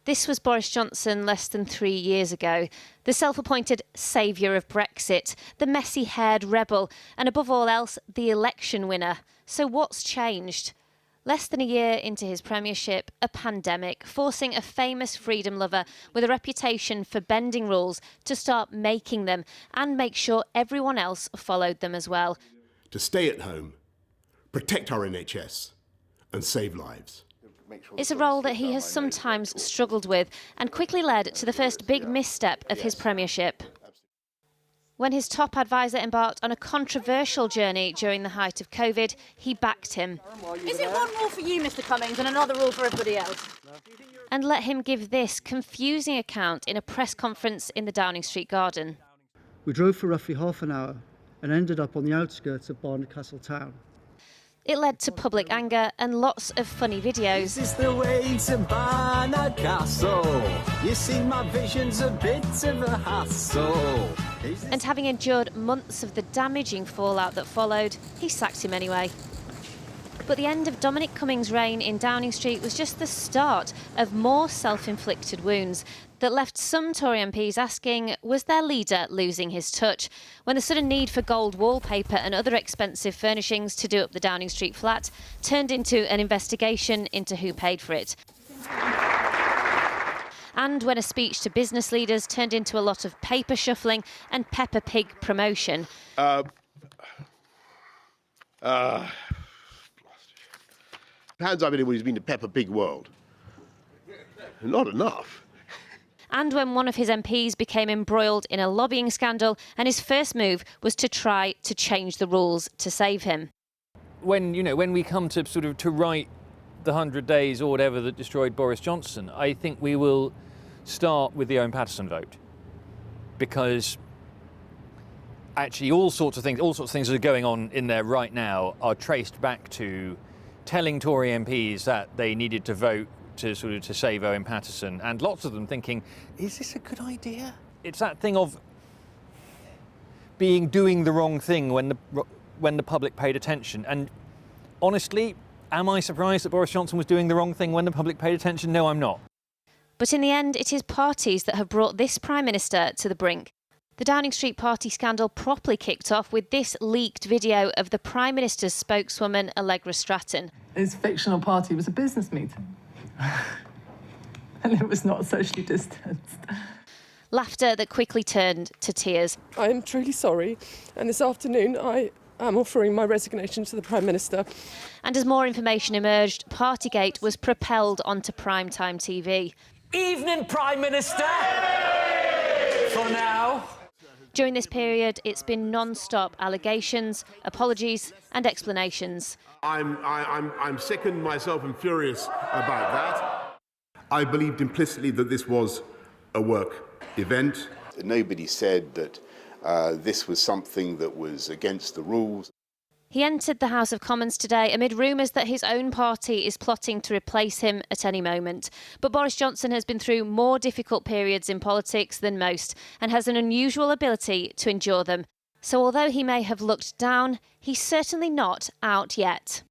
This was Boris Johnson less than 3 years ago, the self-appointed saviour of Brexit, the messy-haired rebel, and above all else, the election winner. So what's changed? Less than a year into his premiership, a pandemic, forcing a famous freedom lover with a reputation for bending rules to start making them and make sure everyone else followed them as well. To stay at home, protect our NHS and save lives. It's a role that he has sometimes struggled with and quickly led to the first big misstep of his premiership. When his top advisor embarked on a controversial journey during the height of COVID, he backed him. Is it one rule for you, Mr Cummings, and another rule for everybody else? And let him give this confusing account in a press conference in the Downing Street garden. We drove for roughly half an hour and ended up on the outskirts of Barnard town. It led to public anger and lots of funny videos. This is the way to Barnard Castle. You see, my vision's a bit of a hassle. And having endured months of the damaging fallout that followed, he sacked him anyway. But the end of Dominic Cummings' reign in Downing Street was just the start of more self-inflicted wounds that left some Tory MPs asking, was their leader losing his touch? When the sudden need for gold wallpaper and other expensive furnishings to do up the Downing Street flat turned into an investigation into who paid for it. And when a speech to business leaders turned into a lot of paper shuffling and Peppa Pig promotion. Hands up anyone who's been to Peppa Pig World. Not enough. And when one of his MPs became embroiled in a lobbying scandal and his first move was to try to change the rules to save him. When we come to to write the 100 days or whatever that destroyed Boris Johnson, I think we will start with the Owen Paterson vote, because actually all sorts of things that are going on in there right now are traced back to telling Tory MPs that they needed to vote to save Owen Paterson, and lots of them thinking, is this a good idea? It's that thing of doing the wrong thing when the public paid attention. And honestly, am I surprised that Boris Johnson was doing the wrong thing when the public paid attention? No, I'm not. But in the end, it is parties that have brought this Prime Minister to the brink. The Downing Street party scandal properly kicked off with this leaked video of the Prime Minister's spokeswoman, Allegra Stratton. His fictional party was a business meeting. And it was not socially distanced. Laughter that quickly turned to tears. I am truly sorry, and this afternoon I am offering my resignation to the Prime Minister. And as more information emerged, Partygate was propelled onto primetime TV. Evening, Prime Minister! For now. During this period, it's been non-stop allegations, apologies and explanations. I'm sickened myself and furious about that. I believed implicitly that this was a work event. Nobody said that this was something that was against the rules. He entered the House of Commons today amid rumours that his own party is plotting to replace him at any moment. But Boris Johnson has been through more difficult periods in politics than most and has an unusual ability to endure them. So although he may have looked down, he's certainly not out yet.